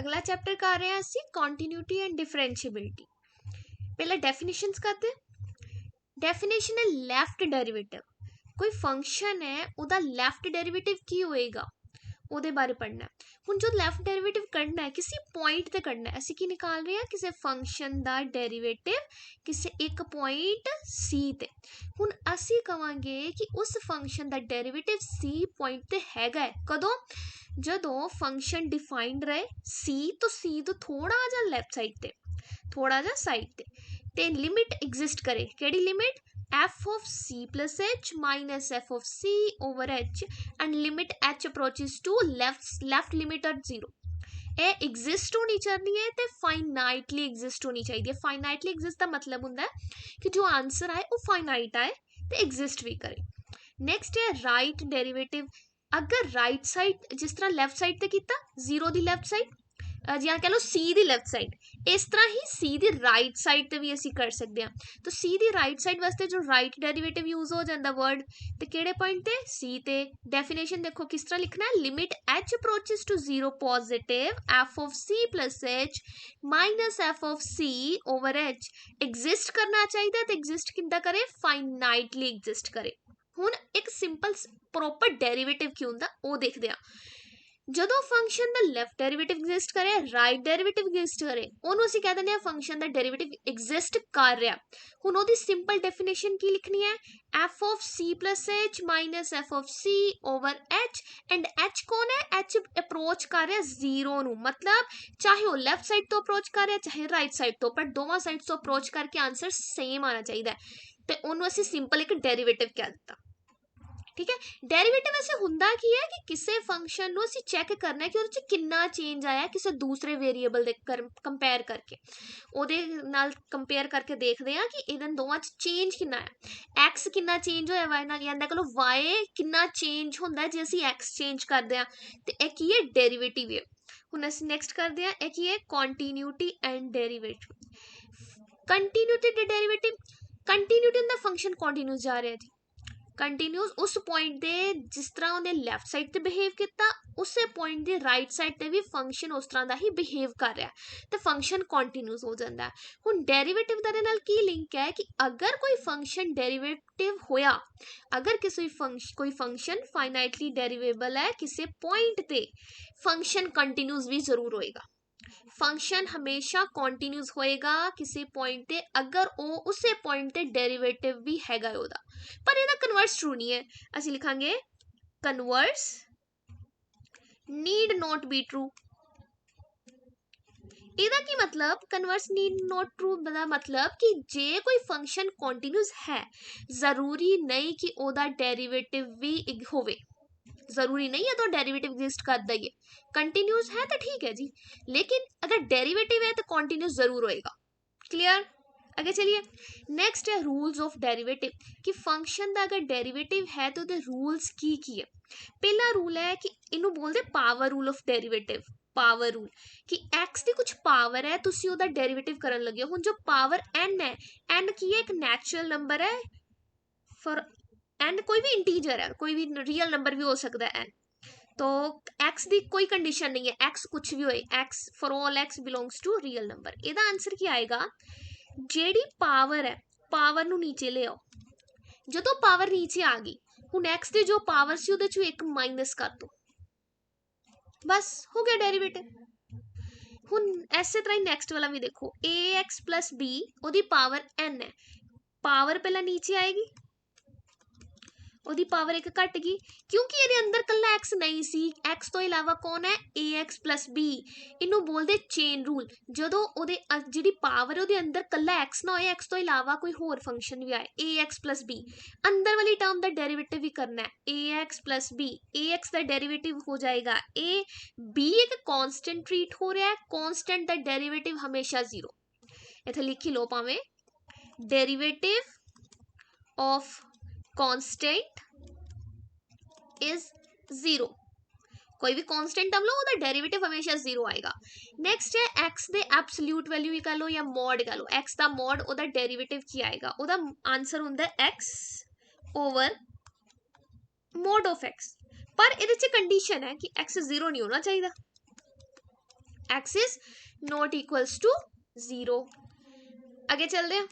अगला चैप्टर कर रहे हैं ਅਸੀਂ कॉन्टिन्यूटी एंड डिफरेंशिएबिलिटी। पहला डेफिनेशंस करते डेफिनेशन है लैफ्ट डेरिवेटिव। कोई फंक्शन है ਉਹਦਾ लैफ्ट डेरिवेटिव की होएगा ਉਹਦੇ बारे पढ़ना है। ਹੁਣ जो लैफ्ट डेरिवेटिव कढ़ना है किसी पॉइंट ते कढ़ना है। ਅਸੀਂ ਕੀ निकाल रहे हैं किसी फंक्शन ਦਾ डेरिवेटिव किसी एक पॉइंट C ਤੇ। ਹੁਣ ਅਸੀਂ ਕਵਾਂਗੇ कि उस फंक्शन ਦਾ डेरिवेटिव C पॉइंट ਤੇ ਹੈਗਾ है कदों ਜਦੋਂ फंक्शन डिफाइंड रहे C तो C तो थोड़ा जा लैफ्ट साइड ते थोड़ा जा साइड ते लिमिट एग्जिस्ट करे। केड़ी limit f of c plus h minus f of c over h and limit h approaches to left limit at 0 A exist होनी चाहिए ते फाइनाइटली एग्जिस्ट होनी चाहिए। फाइनाइटली एग्जिस्ट का मतलब होता है कि जो आंसर आए वो फाइनाइट आए ते एग्जिस्ट भी करे। नेक्स्ट है राइट डेरिवेटिव। अगर राइट साइड जिस तरह लैफ्ट साइड ते कीता 0 दी लैफ्ट साइड या कह लो C दी लैफ्ट साइड, इस तरह ही C दी राइट साइड ते भी असी कर सकते हैं। तो C दी राइट साइड वास्ते जो राइट डेरिवेटिव यूज हो जाता वर्ड ते केड़े पॉइंट ते C ते। डेफिनेशन देखो किस तरह लिखना है limit h approaches to 0 positive f of c plus h minus f of c over h exist करना चाहिए तो एग्जिस्ट किंदा करे फाइनाइटली एग्जिस्ट करे। हुण एक सिंपल प्रॉपर डेरिवेटिव की हुंदा वो देखदे आ। ਜਦੋਂ फंक्शन ਦਾ ਲੈਫਟ ਡੈਰੀਵੇਟਿਵ ਐਗਜ਼ਿਸਟ ਕਰੇ ਰਾਈਟ ਡੈਰੀਵੇਟਿਵ ਐਗਜ਼ਿਸਟ ਕਰੇ ਉਹਨੂੰ ਅਸੀਂ ਕਹਿ ਦਿੰਦੇ ਆ ਫੰਕਸ਼ਨ ਦਾ ਡੈਰੀਵੇਟਿਵ ਐਗਜ਼ਿਸਟ ਕਰ ਰਿਹਾ। ਹੁਣ ਉਹਦੀ ਸਿੰਪਲ ਡੈਫੀਨੇਸ਼ਨ ਕੀ ਲਿਖਣੀ ਹੈ f of c plus h minus f of c over h and h कौन है h अप्रोच कर रहा 0 ਨੂੰ मतलब चाहे वो ਲੈਫਟ ਸਾਈਡ ਤੋਂ ਅਪਰੋਚ ਕਰ ਰਿਹਾ ਚਾहे ਰਾਈਟ ਸਾਈਡ ਤੋਂ ਪਰ ਦੋਵਾਂ ਸਾਈਡਸ ਤੋਂ ਅਪਰੋਚ ਕਰਕੇ ਆਨਸਰ ਸੇਮ ਆਣਾ ਚਾਹੀਦਾ ਤੇ ਉਹਨੂੰ ਅਸੀਂ ਸਿੰਪਲ ਇੱਕ ਡੈਰੀਵੇਟਿਵ ਕਹਿ ਦਿੱਤਾ। ठीक है डेरिवेटिव ऐसे हुंदा की है कि किसी फंक्शन नु असी चेक करना है कि उहदे च कितना चेंज आया किसी दूसरे वेरिएबल दे कंपेयर करके ओदे नाल कंपेयर करके देखदे हां कि इहदे दोवां च चेंज कितना है x कितना चेंज होया y नाल यानी कह लो y कितना चेंज हुंदा है जे असी x चेंज करदे हां ते ए की है डेरिवेटिव है। हुण असी नेक्स्ट करदे हां ए की है कॉन्टिन्यूटी एंड डेरिवेटिव। कंटिन्यूटी ते डेरिवेटिव कंटिन्यूटी हुंदा फंक्शन कंटिन्यूस जा रहा है जी कंटिन्यूस उस पॉइंट दे जिस तरह उन्हें लैफ्ट साइड ते बिहेव किया उस पॉइंट दे राइट साइड ते भी फंक्शन उस तरह का ही बिहेव कर रहा है तो फंक्शन कंटिन्यूस हो जाता है। हुण डेरिवेटिव दा नाल की लिंक है कि अगर कोई फंक्शन डेरिवेटिव होया अगर कोई फंक्शन फाइनाइटली डेरिवेबल है किसी पॉइंट ते फंक्शन कंटिन्यूस भी जरूर होएगा। फंक्शन हमेशा कंटिन्यूस होएगा किसी पॉइंट ते अगर वो उसे पॉइंट ते डेरिवेटिव भी हैगा ओदा पर ਇਹਦਾ कन्वर्स ट्रू नहीं है। ਅਸੀਂ ਲਿਖਾਂਗੇ converse need not be true. ਇਹਦਾ ਕੀ मतलब कन्वर्स नीड नॉट ट्रू ਦਾ मतलब कि जे कोई फंक्शन कंटिन्यूस है जरूरी नहीं कि ओदा डेरिवेटिव भी होवे। जरूरी नहीं है तो डेरिवेटिव एग्जिस्ट करता ही है कंटिन्यूस है तो ठीक है जी लेकिन अगर डेरिवेटिव है तो कंटिन्यूस जरूर होएगा। क्लियर आगे चलिए नेक्स्ट है रूल्स ऑफ डेरिवेटिव कि फंक्शन का अगर डेरिवेटिव है तो रूल्स की है। पहला रूल है कि इनू बोलते power rule of derivative. Power rule कि x की कुछ पावर है तुसी ओदा डेरिवेटिव करन लगे हो। हुण जो पावर n है n की एक नैचुरल नंबर है फॉर एंड कोई भी इंटीजर है कोई भी रियल नंबर भी हो सकता है एन तो x की कोई कंडीशन नहीं है x कुछ भी होए x for all x belongs to real number. ਇਹਦਾ आंसर ਕੀ आएगा ਜਿਹੜੀ पावर है पावर ਨੂੰ नीचे ले आओ ਜਦੋਂ पावर नीचे आ गई ਹੁਣ x ਦੀ जो पावर सी ਉਹਦੇ ਚੋਂ ਇੱਕ माइनस कर दो बस हो गया डेरिवेटिव। ਹੁਣ ਇਸੇ ਤਰ੍ਹਾਂ ਹੀ नेक्स्ट वाला भी देखो ax plus b ਉਹਦੀ पावर n है पावर पहला नीचे आएगी ਉਹਦੀ पावर एक घट गई क्योंकि ये अंदर कला x नहीं सी x तो इलावा कौन है ax plus b इनू बोलते चेन रूल जदों ओदे जिहड़ी पावर ओदे अंदर कला x ना होए x तो इलावा कोई होर फंक्शन भी आए ax plus b अंदर वाली टर्म दा डेरिवेटिव भी करना है ax plus b ax दा डेरिवेटिव हो जाएगा a b एक कांस्टेंट ट्रीट हो रहा है कांस्टेंट दा डेरिवेटिव हमेशा 0। इथे लिखी लो भावें डेरिवेटिव ऑफ कांस्टेंट इज 0 कोई भी कांस्टेंट टर्म लो ओदा डेरिवेटिव हमेशा 0 आएगा। नेक्स्ट है x दे एब्सोल्यूट वैल्यू ही कह लो या मॉड कह लो x दा मॉड ओदा डेरिवेटिव की आएगा ओदा आंसर हुंदा है x over mod of x पर इहदे च कंडीशन है कि x 0 नहीं होना चाहिए x is not equals to 0। आगे चलते हैं।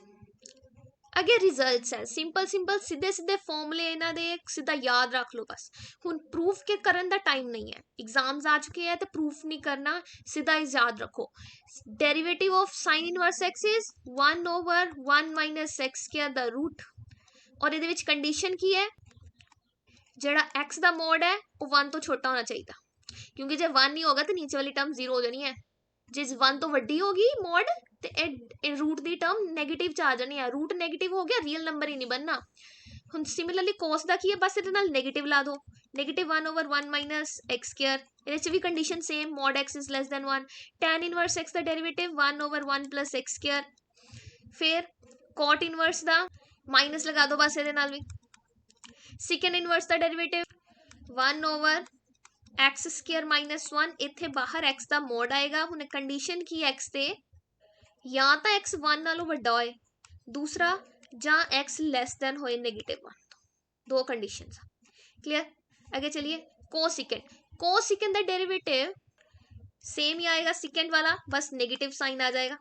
अगे रिजल्ट्स है सिंपल सिंपल सीधे सीधे फॉर्मूले इन्हां दे सीधा याद रख लो बस। हुण प्रूफ के करन दा टाइम नहीं है, एग्जाम्स आ चुके हैं तो प्रूफ नहीं करना, सीधा ही याद रखो। Derivative of sine inverse x is 1/1 minus x square the root, और ये कंडीशन की है जिहड़ा एक्स दा मोड है वो 1 तो छोटा होना चाहिए, क्योंकि जो 1 नहीं होगा तो नीचे वाली टर्म 0 हो जानी है। जिस 1 तो वड्डी होगी मोड ते रूट दी टर्म नेगेटिव च आ जानी है, रूट नेगेटिव हो गया रियल नंबर ही नहीं बनना। हुण सिमिलरली कोस दा की है, बस इहदे नाल नेगेटिव ला दो, नेगेटिव 1/1 माइनस एक्स स्क्वायर, इहदे च भी condition same, mod x is less than 1, tan inverse x दा डेरिवेटिव 1/1 प्लस एक्स स्क्वायर, फिर कॉट इनवर्स दा माइनस लगा दो बस इहदे नाल भी, सेकंड इनवर्स दा डेरिवेटिव 1/x स्क्वायर माइनस 1, इत्थे बाहर x दा मोड आएगा। हुण कंडीशन की x ते या तो x 1 नालों वड्डा होए, दूसरा जां x लेस देन होए -1, दो कंडीशंस। क्लियर? आगे चलिए। कोसिकेंड दा डेरिवेटिव सेम ही आएगा सेकंड वाला, बस नेगेटिव साइन आ जाएगा।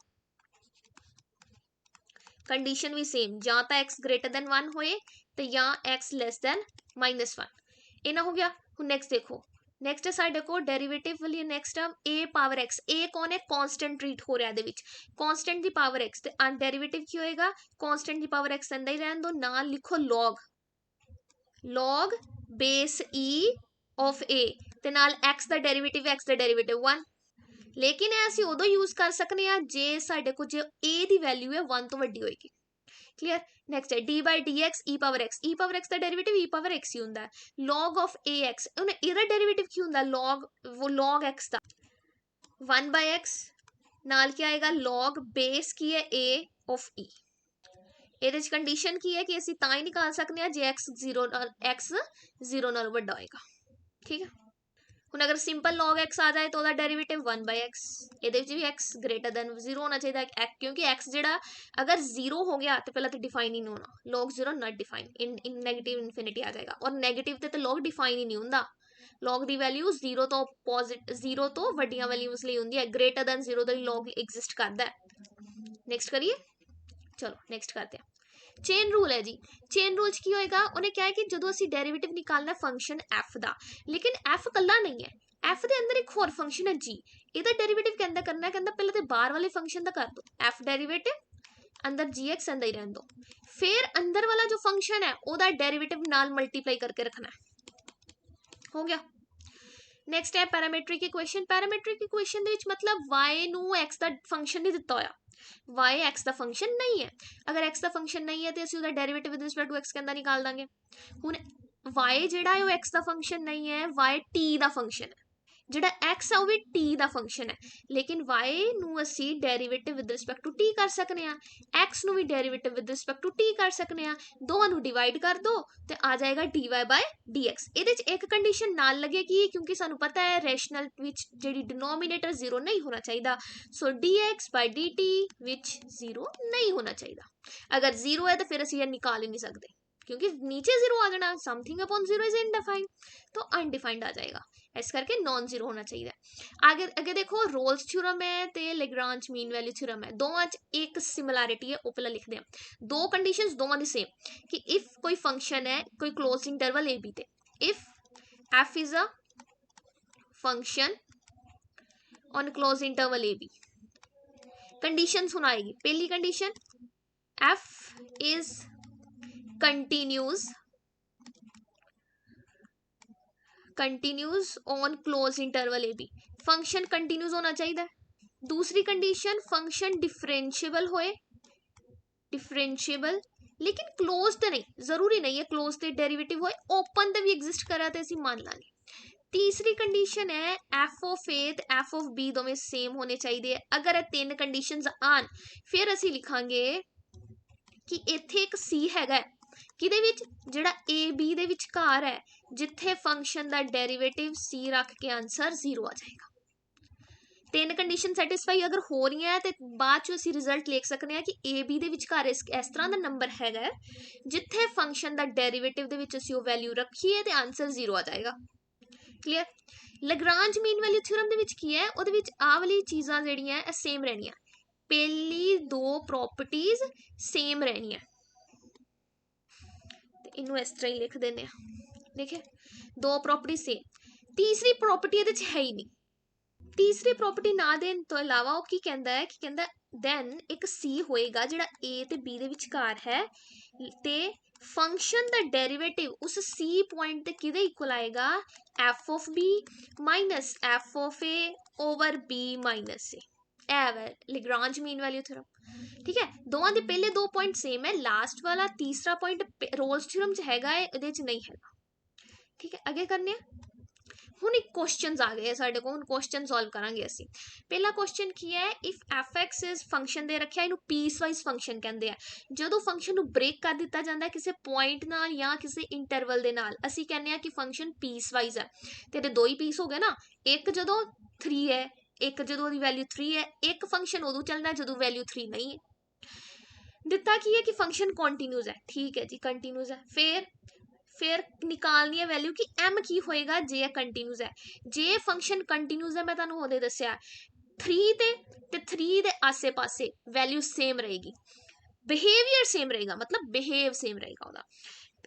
कंडीशन भी सेम, या तो x ग्रेटर देन 1 होए तो या x लेस देन -1, इना हो गया। हुण नेक्स्ट देखो, नेक्स्ट है साडे को डेरिवेटिव वाली next term a power x, a कौन है? कांस्टेंट ट्रीट हो रहा है दे विच, कांस्टेंट दी पावर x ते डेरिवेटिव की होएगा कांस्टेंट दी पावर x अंदर ही रहन दो, नाल लिखो log base e of a ते नाल x दा डेरिवेटिव 1। लेकिन ऐसी उदों यूज कर सकते हैं जे साडे को जे a दी वैल्यू है 1 तो वड्डी होएगी। क्लियर? नेक्स्ट है D by D X E power X का डेरिवेटिव ई पावर एक्स ही होंदा है। लॉग ऑफ ए एक्स इहदा डेरिवेटिव की होंदा लॉग, वो लॉग एक्स दा 1 बाय एक्स नाल क्या आएगा लॉग बेस की है ए ऑफ ई। ਇਹਦੇ ਚ कंडीशन की है कि ਅਸੀਂ ਤਾਂ ਹੀ ਨਿਕਾਲ सकते हैं जे x 0 ਨਾਲ ਵੱਡਾ ਹੋਏਗਾ। ठीक है? ਹੁਣ अगर सिंपल log x आ जाए तो ਉਹਦਾ डेरिवेटिव 1 बाय x, ਇਹਦੇ ਵਿੱਚ भी x ग्रेटर देन 0 होना चाहिए, क्योंकि x ਜਿਹੜਾ अगर 0 हो गया तो पहला तो डिफाइन ही नहीं होना, log 0 not define, in negative infinity आ जाएगा, और नेगेटिव ते log डिफाइन ही नहीं होंदा। log ਦੀ ਵੈਲਿਊ 0 ਤੋਂ ਪੋਜ਼ਿਟਿਵ 0 ਤੋਂ ਵੱਡੀਆਂ ਵੈਲਿਊਜ਼ ਲਈ ਹੁੰਦੀ ਹੈ, ग्रेटर देन 0 ਦਾ log एग्जिस्ट करता है। नेक्स्ट करिए, चलो नेक्स्ट करते हैं। चेन रूल है जी, चेन रूल की होएगा, उन्हें क्या है कि जो असं डेरिवेटिव निकालना फंक्शन एफ का, लेकिन एफ कला नहीं है, एफ के अंदर एक होर फंक्शन है जी, ਇਹਦਾ डेरिवेटिव कहता करना है, कहता पहले तो बाहर वाले फंक्शन का कर दो, एफ डेरिवेटिव अंदर जी एक्स अंदर ही रहने दो, फिर अंदर वाला जो फंक्शन है ਉਹਦਾ डेरिवेटिव नाल मल्टीप्लाई करके रखना है। हो गया। नेक्स्ट है पैरामीट्रिक इक्वेशन। पैरामीट्रिक इक्वेशन ਦੇ ਵਿੱਚ मतलब y ਨੂੰ x ਦਾ फंक्शन नहीं दिता होया, y x ਦਾ फंक्शन नहीं है, अगर x ਦਾ फंक्शन नहीं है तो ਅਸੀਂ ਉਹਦਾ derivative with respect to x ਕਹਿੰਦਾ निकाल ਦਾਂਗੇ। ਹੁਣ y ਜਿਹੜਾ ਹੈ ਉਹ x ਦਾ फंक्शन नहीं है, y t ਦਾ फंक्शन है, ਜਿਹੜਾ x है वो भी t ਦਾ फंक्शन है, लेकिन y ਨੂੰ ਅਸੀਂ derivative with respect to t कर सकते हैं, x ਨੂੰ भी derivative with respect to t कर सकते हैं, दोवां ਨੂੰ डिवाइड कर दो तो आ जाएगा dy बाय dx। ਇਹਦੇ ਚ एक कंडीशन नाल लगेगी, क्योंकि सानू पता है रैशनल विच जेडी डिनोमिनेटर 0 नहीं होना चाहिए, सो dx बाय dt विच 0 नहीं होना चाहिए। अगर 0 है तो फिर ਅਸੀਂ ਇਹ निकाल ही नहीं सकते, क्योंकि नीचे 0 आ जाना, समथिंग अपॉन 0 इज इनडिफाइंड, तो अनडिफाइंड आ जाएगा, इस करके नॉन जीरो होना चाहिए। आगे आगे देखो रोल्स थ्योरम है ते लेग्रांज मीन वैल्यू थ्योरम है, दोवां च एक सिमिलैरिटी है, वो पहले लिखते हैं। दो कंडीशंस दोवां दी सेम, कि इफ कोई फंक्शन है कोई क्लोज इंटरवल ए बी ते, if F is a function on close interval A B, condition सुनाएगी। पहली condition F is continuous on close interval A B, function continuous होना चाहिए। दूसरी कंडीशन फंक्शन डिफरेंशिएबल होए, डिफरेंशिएबल लेकिन क्लोज तो नहीं, जरूरी नहीं है क्लोज ते डेरिवेटिव होए, ओपन ते भी एग्जिस्ट करा तो ਅਸੀਂ मान लांगे। तीसरी कंडीशन है एफ ऑफ ए ते एफ ऑफ बी दोवें सेम होने चाहिए। अगर ये तीन कंडीशंस आन फिर ਅਸੀਂ लिखांगे कि इत्थे एक सी हैगा किदे विच जिहड़ा ए बी दे विचकार है, जिथे फंक्शन दा डेरिवेटिव सी रख के आंसर 0 आ जाएगा। तीन कंडीशन सैटिस्फाई अगर हो रही है तो बाद चो असीं रिजल्ट लिख सकते हैं कि ए बी दे विचकार इस तरह का नंबर हैगा जिथे फंक्शन दा डेरिवेटिव दे विच असीं वो वैल्यू रखीए तो आंसर 0 आ जाएगा। Clear. Lagrange mean value theorem दे विच की है, ਉਹਦੇ ਵਿੱਚ ਆ ਵਾਲੀ ਚੀਜ਼ਾਂ ਜਿਹੜੀਆਂ ਇਹ ਸੇਮ ਰਹਿਣੀਆਂ, ਪਹਿਲੀ ਦੋ ਪ੍ਰੋਪਰਟੀਜ਼ ਸੇਮ ਰਹਿਣੀਆਂ, ਤੇ ਇਹਨੂੰ ਇਸ ਤਰ੍ਹਾਂ ਹੀ ਲਿਖ ਦਿੰਦੇ ਆ, ਦੇਖੇ ਦੋ ਪ੍ਰੋਪਰਟੀ ਸੇਮ। ਤੀਸਰੀ ਪ੍ਰੋਪਰਟੀ ਇਹਦੇ ਚ ਹੈ ਹੀ ਨਹੀਂ, ਤੀਸਰੀ ਪ੍ਰੋਪਰਟੀ ਨਾ ਦੇਣ ਤੋਂ ਇਲਾਵਾ ਉਹ ਕੀ ਕਹਿੰਦਾ ਹੈ ਕਿ ਕਹਿੰਦਾ ਦੈਨ ਇੱਕ ਸੀ ਹੋਏਗਾ ਜਿਹੜਾ ਏ ਤੇ ਬੀ ਦੇ ਵਿਚਕਾਰ ਹੈ, ਤੇ ਫੰਕਸ਼ਨ ਦਾ ਡੈਰੀਵੇਟਿਵ ਉਸ ਸੀ ਪੁਆਇੰਟ ਤੇ ਕਿਹਦੇ ਇਕੁਅਲ ਆਏਗਾ, F of B minus F of A over B minus A. ਇਹ ਲੈਗਰਾਂਜ मीन वैल्यू थ्योरम, ठीक है। दोवां दे पहले दो पॉइंट सेम है, लास्ट वाला तीसरा पॉइंट रोल्स थ्योरम च हैगा है, इहदे च नहीं हैगा, ठीक है। अगे करने हुण एक क्वेश्चंस आ गए साडे कोल, हुण क्वेश्चन सॉल्व करांगे असीं। पहला क्वेश्चन की है, if F X is function दे रखिया, इहनूं पीस वाइज फंक्शन कहंदे आ। जदों फंक्शन नूं ब्रेक कर दिता जांदा है किसी पॉइंट नाल या किसी इंटरवल दे नाल, असीं कहने आ कि फंक्शन पीस वाइज है, ते दो ही पीस हो गए ना, एक जदों 3 है, एक जो वैल्यू 3 है, एक फंक्शन उदों चलना जो वैल्यू 3 नहीं है। दिता की है कि फंक्शन कॉन्टीन्यूज है, ठीक है जी, कंटीन्यूज है। फिर निकालनी है वैल्यू कि एम की होएगा जे कंटीन्यूज है। जे फंक्शन कंटीन्यूज है, मैं तुहानूं उहदे दस्सिया 3 ते 3 दे आसे पासे वैल्यू सेम रहेगी, बिहेवियर सेम रहेगा, मतलब बिहेव सेम रहेगा उहदा।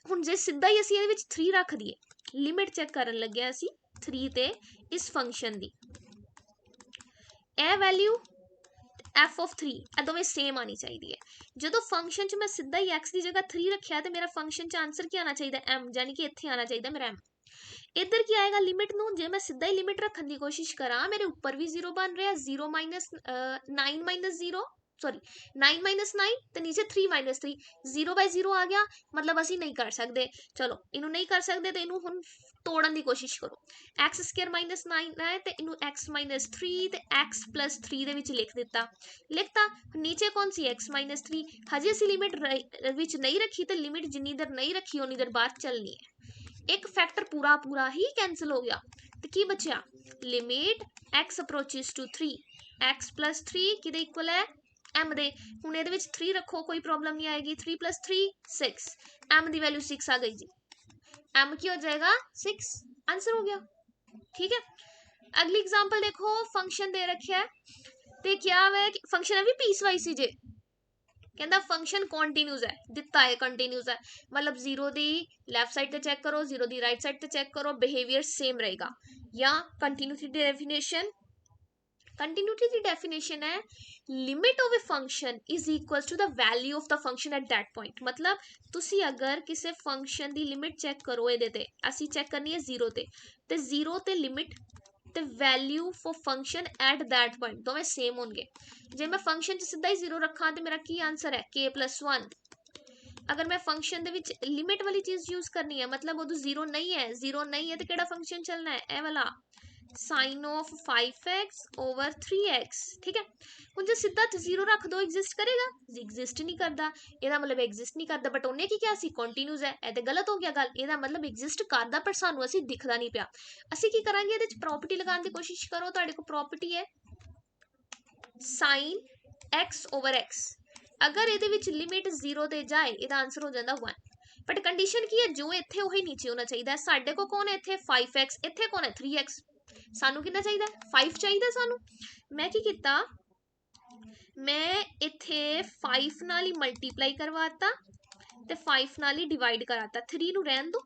हुण जे सीधा ही असीं इहदे विच 3 रख दईए, लिमिट चैक करन लगे असीं 3 ते इस function the, A value F of 3 ਇਹ ਦੋਵੇਂ सेम आनी चाहिए है। जो फंक्शन च मैं सीधा ही एक्स की जगह 3 रखिया, तो मेरा फंक्शन च आंसर क्या आना चाहिए, एम, यानी कि इत्थे आना चाहिए मेरा एम। इधर क्या आएगा, लिमिट नूं जे मैं सीधा ही लिमिट रखने की कोशिश करा, मेरे ऊपर भी 0 बन रहा, 0 माइनस 9 माइनस 0, सॉरी 9 माइनस 9, तो नीचे 3 माइनस 3, 0 बाय 0 आ गया, मतलब असी नहीं कर सकते। चलो इनू नहीं कर सकते, तो इनू हुण तोड़न की कोशिश करो। एक्स स्क्वायर माइनस 9 है, तो इनू एक्स माइनस 3 तो एक्स प्लस 3 दे विच लिख दिता। नीचे कौन सी एक्स माइनस 3, हजे असी लिमिट विच नहीं रखी, तो लिमिट जिन्नी देर नहीं रखी उन्नी देर बाद चलनी है। एक फैक्टर पूरा पूरा ही कैंसिल हो गया, तो की बचा, limit x approaches to 3, x plus 3 किदे इक्वल है, एम दे। हुण इहदे विच 3 रखो, कोई प्रॉब्लम नहीं आएगी, 3 प्लस 3 6, एम दी वैल्यू 6 आ गई जी, एम की हो जाएगा 6, आंसर हो गया, ठीक है। अगली एग्जांपल देखो, फंक्शन दे रखा है, ते क्या है कि फंक्शन है भी पीस वाइज ही जे, कहता फंक्शन कॉन्टीन्यूज है, दिता है कंटीन्यूज है, मतलब 0 दी लैफ्ट साइड ते चेक करो, 0 दी राइट साइड ते चेक करो, बिहेवियर सेम रहेगा। या कंटीन्यूटी दी डेफिनेशन, कंटीन्यूटी दी डेफिनेशन है, limit of a function is equal to the value of the function at that point. मतलब तुसी अगर किसी फंक्शन दी लिमिट चेक करो, ये ते असी चेक करनी है 0 ते 0 ते लिमिट ते value for function at that point दोवें सेम होंगे। जे मैं फंक्शन च सीधा ही 0 रखा, तो मेरा की आंसर है k प्लस 1। अगर मैं फंक्शन दे विच लिमिट वाली चीज यूज करनी है, मतलब उदों 0 नहीं है, 0 नहीं है, तो केड़ा फंक्शन चलना है, ए वाला sign of 5x over 3x, ठीक है। हुण जे सीधा 0 रख दो, एग्जिस्ट करेगा, एग्जिस्ट नहीं करता, ਇਹਦਾ मतलब एग्जिस्ट नहीं करता, बट ਉਹਨੇ ਕੀ ਕਿਹਾ ਸੀ, ਕੰਟੀਨਿਊਸ ਹੈ, ਇਹ ਤੇ ਗਲਤ ਹੋ ਗਿਆ ਗੱਲ। ਇਹਦਾ मतलब एग्जिस्ट करता पर ਸਾਨੂੰ ਅਸੀਂ ਦਿਖਦਾ ਨਹੀਂ ਪਿਆ। ਅਸੀਂ ਕੀ ਕਰਾਂਗੇ, ਇਹਦੇ ਚ ਪ੍ਰੋਪਰਟੀ ਲਗਾਉਣ ਦੀ ਕੋਸ਼ਿਸ਼ ਕਰੋ। ਤੁਹਾਡੇ ਕੋਲ ਪ੍ਰੋਪਰਟੀ ਹੈ साइन x ओवर x, अगर ਇਹਦੇ ਵਿੱਚ ਲਿਮਿਟ 0 ਤੇ ਜਾਏ, ਇਹਦਾ ਆਨਸਰ ਹੋ ਜਾਂਦਾ 1। बट कंडीशन की है, जो इत्थे ਉਹੀ नीचे होना चाहिए। ਸਾਡੇ ਕੋਲ कौन है इत्थे 5x, इत्थे कौन है 3x, सानू कितना चाहिए 5 चाहिए सानू। मैं की किता, मैं इत्थे 5 नाल ही मल्टीप्लाई करवाता ते 5 नाल ही डिवाइड कराता, 3 नू रहन दो,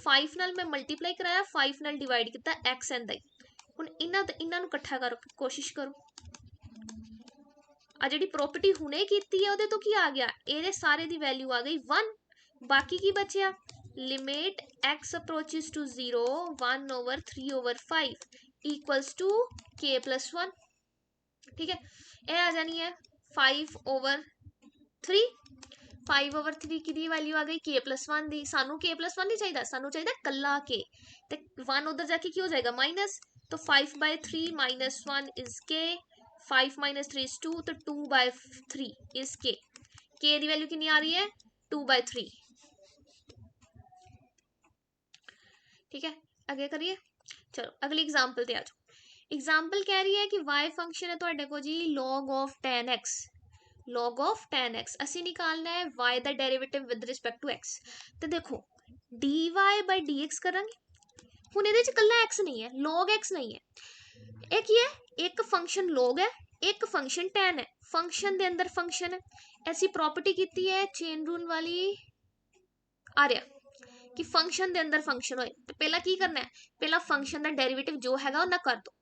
5 नाल मैं मल्टीप्लाई कराया, 5 नाल डिवाइड किया एक्स एंड द। हुण इन्हां नू इकट्ठा करो, कोशिश करो। आ जिहड़ी प्रॉपर्टी हुणे कीती है उहदे तो की आ गया, इहदे सारे दी वैल्यू आ गई 1। बाकी की बचिया, limit x approaches to 0 1 over 3 over 5 equals to k plus 1, ठीक है। यह आ जानी है 5 ओवर 3, 5 ओवर 3 की वैल्यू आ गई k प्लस 1 दी। सानू k प्लस 1 नहीं चाहिए, सानू चाहिए कला k, ते 1 उधर जाके की हो जाएगा माइनस, तो 5 by 3 minus 1 is k, 5 minus 3 is 2, तो 2 बाय 3 इज k। k दी वैल्यू कितनी आ रही है 2 बाय 3, ठीक है। आगे करिए, चलो अगली एग्जाम्पल ते आ जाओ। एग्जाम्पल कह रही है कि y फंक्शन है तुहाडे को जी log of 10x, log of 10x असी निकालना है y दा derivative with respect to x। तो देखो dy बाय dx करांगे, हुण इहदे च कल्ला x नहीं है, log x नहीं है। एक ये एक फंक्शन log है, एक फंक्शन tan है, फंक्शन दे अंदर फंक्शन है। ऐसी प्रॉपर्टी कीती है चेन रूल वाली आ रहा कि फंक्शन दे अंदर फंक्शन होए तो पहला की करना है, पहला फंक्शन दा डेरिवेटिव जो हैगा वो ना कर दो,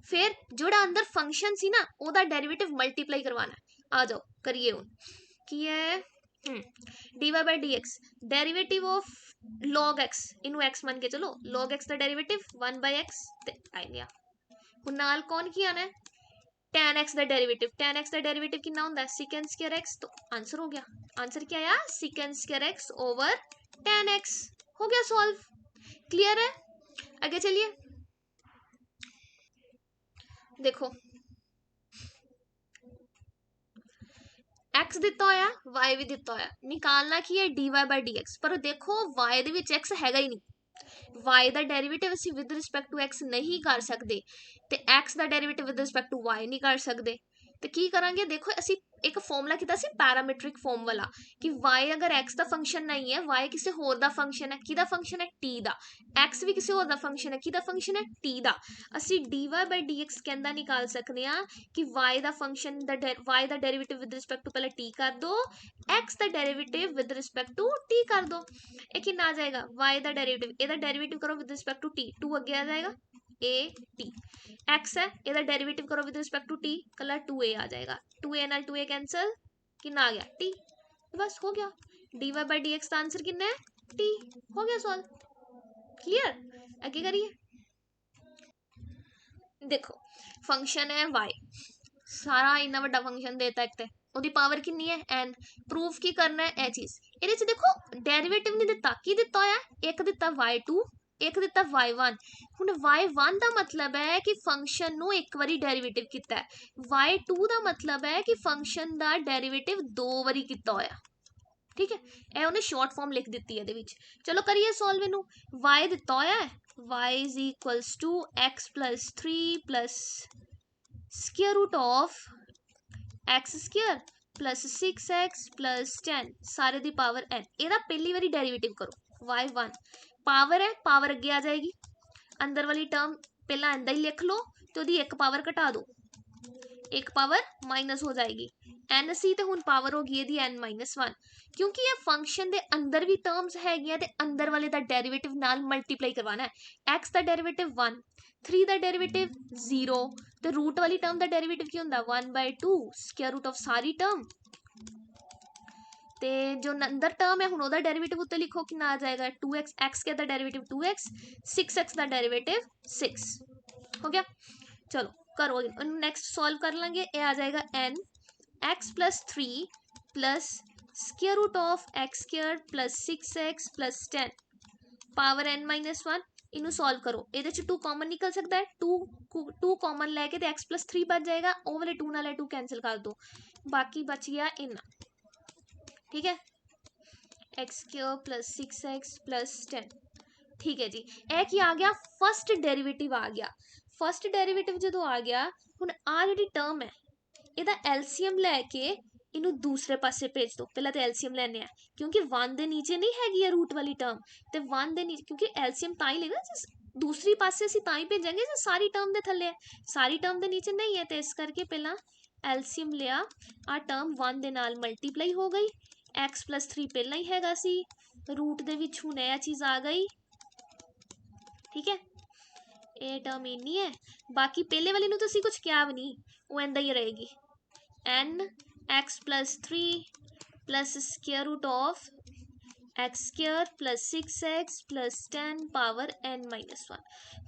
फिर जोड़ा अंदर फंक्शन सी ना ओदा डेरिवेटिव मल्टीप्लाई करवाना है। आ जाओ करिए हुण की है dy by dx derivative of log x इनू x मान के चलो, log x दा डेरिवेटिव 1 by x ते आ गया। हुण नाल कौन की आना है, tan x दा डेरिवेटिव, tan x दा डेरिवेटिव कितना होंदा है secant square x, तो आंसर हो गया। आंसर क्या आया secant square x over tan x, हो गया सॉल्व। क्लियर है, आगे चलिए देखो x दिता होया y भी दिता होया, निकालना की है dy by dx, पर देखो y दे विच x हैगा ही नहीं, y दा डेरिवेटिव असी विद रिस्पेक्ट टू x नहीं कर सकते ते x दा derivative with respect to y नहीं कर सकते, तो की करांगे देखो असी एक फॉर्मूला कीता सी पैरामीट्रिक फॉर्म वाला कि y अगर x दा फंक्शन नहीं है, y किसी होर दा फंक्शन है, किदा फंक्शन है t दा, x भी किसी होर दा फंक्शन है, किदा फंक्शन है t दा, असी dy by dx कहंदा निकाल सकते हैं कि y दा फंक्शन y दा डेरिवेटिव विद रिस्पेक्ट टू पहले t कर दो, x दा derivative with respect to t कर दो। ये कितना आ जाएगा y दा डेरिवेटिव, एदा डेरिवेटिव करो विद रिस्पेक्ट टू t, 2 अगे आ जाएगा a t, x है एदा डेरिवेटिव करो विद रिस्पेक्ट टू t, कला 2a आ जाएगा, 2a नाल 2a कैंसल, कितना आ गया t, बस हो गया। dy by dx का आंसर कितना है t, हो गया सॉल्व। क्लियर, आगे करिए देखो फंक्शन है y, सारा इन्ना बड़ा फंक्शन देता है, एक ते ओदी पावर कितनी है n, प्रूफ की करना है ए चीज, ਇਹਦੇ ਚ देखो डेरिवेटिव नहीं दिता, की दिता होया एक दिता y2 एक दिता y1, हुण y1 ਦਾ मतलब है कि फंक्शन ਨੂੰ ਇੱਕ ਵਾਰੀ डेरिवेटिव ਕੀਤਾ ਹੈ, y2 ਦਾ मतलब है कि फंक्शन ਦਾ डेरिवेटिव दो ਵਾਰੀ ਕੀਤਾ ਹੋਇਆ। ठीक है, ਇਹ ਉਹਨੇ शॉर्ट फॉर्म लिख ਦਿੱਤੀ ਇਹਦੇ ਵਿੱਚ। चलो करिए सॉल्व ਇਹਨੂੰ, y ਦਿੱਤਾ ਹੋਇਆ है y is equals to x plus 3 plus square root of x square plus 6x plus 10 सारे दी पावर n, ਇਹਦਾ ਪਹਿਲੀ ਵਾਰੀ डेरिवेटिव करो y1, पावर है पावर अगे आ जाएगी, अंदर वाली टर्म पहला इंदा ही लिख लो तो ओदी एक पावर घटा दो, एक पावर माइनस हो जाएगी, एन सी तो हुण पावर होगी ਇਹਦੀ n माइनस 1, क्योंकि ये फंक्शन दे अंदर भी टर्म्स हैगियां ते अंदर वाले दा डेरिवेटिव नाल मल्टीप्लाई करवाना है। x दा डेरिवेटिव 1, 3 दा डेरिवेटिव 0 ते रूट वाली टर्म दा डेरिवेटिव की हुंदा 1/2 स्क्वायर रूट ऑफ सारी टर्म, ते जो अंदर टर्म है हुण ओदा डेरिवेटिव उत्ते लिखो कितना आ जाएगा 2x, x के दा डेरिवेटिव 2x, 6x दा डेरिवेटिव 6, हो गया। चलो करो नेक्स्ट सॉल्व कर लेंगे, ये आ जाएगा n x plus 3 plus square root of x squared plus 6x plus 10 power n minus 1, इनू सॉल्व करो, ये 2 कॉमन निकल सकता है, 2 कॉमन लैके तो x plus 3 बच जाएगा, ओ वाले 2 नाल 2 कैंसिल कर दो, बाकी बच गया इन्ना। ठीक है, x cube plus 6x plus 10, ठीक है जी। ए की आ गया फर्स्ट डेरिवेटिव आ गया, फर्स्ट डेरिवेटिव जो आ गया हुण आ जिहड़ी टर्म है इहदा एलसीएम लैके इनू दूसरे पासे भेज दो, पहला तो एलसीएम लैने आ क्योंकि 1 दे नीचे नहीं हैगी है रूट वाली टर्म, ते 1 दे नीचे क्योंकि एलसीएम तां ही लेगा दूसरी पासे असीं तां ही भेजांगे जे सारी टर्म दे थल्ले है, सारी टर्म दे नीचे नहीं है, तो इस करके पहला एलसीएम लिया, आ टर्म 1 दे नाल मल्टीप्लाई हो गई, x प्लस 3 पहला ही हैगा सी, रूट दे विच हुण यह चीज आ गई। ठीक है, ये टर्म इन्नी है, बाकी पहले वाली नूं तो असीं कुछ क्या भी नहीं, वो इंदा ही रहेगी n x plus 3 plus square root of x square plus 6x plus 10 power n minus 1।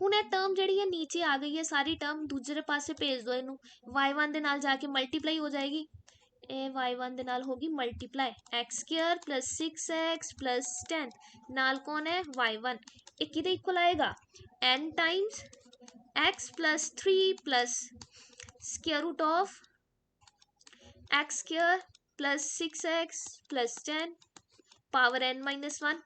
हुण ये टर्म जिहड़ी है नीचे आ गई है, सारी टर्म दूसरे पासे भेज दो, इनू y1 दे नाल जाके मल्टीप्लाई हो जाएगी, ए y1 दे नाल होगी multiply, x square plus 6x plus 10 नाल कौन है y1, एक किदे इक्वल आएगा n times x plus 3 plus square root of x square plus 6x plus 10 power n minus 1,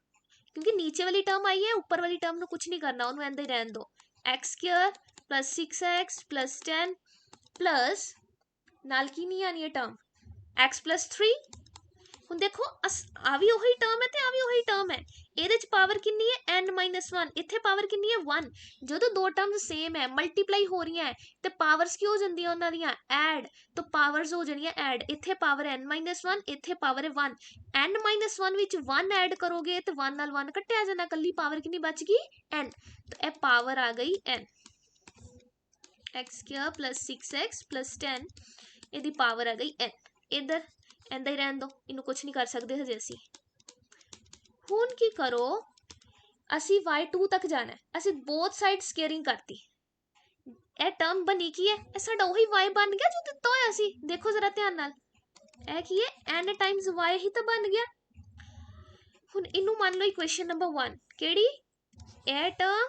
क्योंकि नीचे वाली टर्म आई है, ऊपर वाली टर्म को कुछ नहीं करना, उन्होंने ऐसे ही रहने दो, x square plus 6x plus 10 plus नाल की नहीं आनी है टर्म x प्लस 3 ਹੁਣ ਦੇਖੋ ਆ ਵੀ ਉਹੀ ਟਰਮ ਹੈ ਤੇ ਆ ਵੀ ਉਹੀ ਟਰਮ ਹੈ, ਇਹਦੇ ਚ ਪਾਵਰ ਕਿੰਨੀ ਹੈ n-1, ਇੱਥੇ ਪਾਵਰ ਕਿੰਨੀ ਹੈ 1। ਜਦੋਂ ਦੋ ਟਰਮਸ ਸੇਮ ਹੈ, ਮਲਟੀਪਲਾਈ ਹੋ ਰਹੀਆਂ ਹੈ, ਤੇ ਪਾਵਰਸ ਕੀ ਹੋ ਜਾਂਦੀਆਂ ਉਹਨਾਂ ਦੀਆਂ ਐਡ, ਤਾਂ ਪਾਵਰਸ ਹੋ ਜਾਣੀਆਂ ਐਡ। ਇੱਥੇ ਪਾਵਰ n-1, ਇੱਥੇ ਪਾਵਰ ਹੈ 1, n-1 ਵਿੱਚ 1 ਐਡ ਕਰੋਗੇ ਤੇ 1 ਨਾਲ 1 ਕੱਟਿਆ ਜਾਣਾ, ਕੱਲੀ ਪਾਵਰ ਕਿੰਨੀ ਬਚ ਗਈ n, ਤਾਂ ਇਹ ਪਾਵਰ ਆ ਗਈ n, x² + 6x + 10, ਇਹਦੀ ਪਾਵਰ ਆ ਗਈ n। ਇਧਰ ਇੰਦਾ ਹੀ ਰਹਿਣ ਦੋ, ਇਹਨੂੰ ਕੁਝ ਨਹੀਂ ਕਰ ਸਕਦੇ ਹਜੇ ਅਸੀਂ। ਹੁਣ ਕੀ ਕਰੋ, ਅਸੀਂ y2 ਤੱਕ ਜਾਣਾ, ਅਸੀਂ ਬੋਥ ਸਾਈਡ ਸਕੇਅਰਿੰਗ ਕਰਤੀ, ਇਹ ਟਰਮ ਬਣੀ ਕੀ ਹੈ, ਇਹ ਸਾਡਾ ਉਹੀ y ਬਣ ਗਿਆ ਜੋ ਦਿੱਤਾ ਹੋਇਆ ਸੀ। ਦੇਖੋ ਜ਼ਰਾ ਧਿਆਨ ਨਾਲ, ਇਹ ਕੀ ਹੈ n ਟਾਈਮਸ y ਹੀ ਤਾਂ ਬਣ ਗਿਆ। ਹੁਣ ਇਹਨੂੰ ਮੰਨ ਲਓ ਇਕੁਏਸ਼ਨ ਨੰਬਰ 1, ਕਿਹੜੀ, ਇਹ ਟਰਮ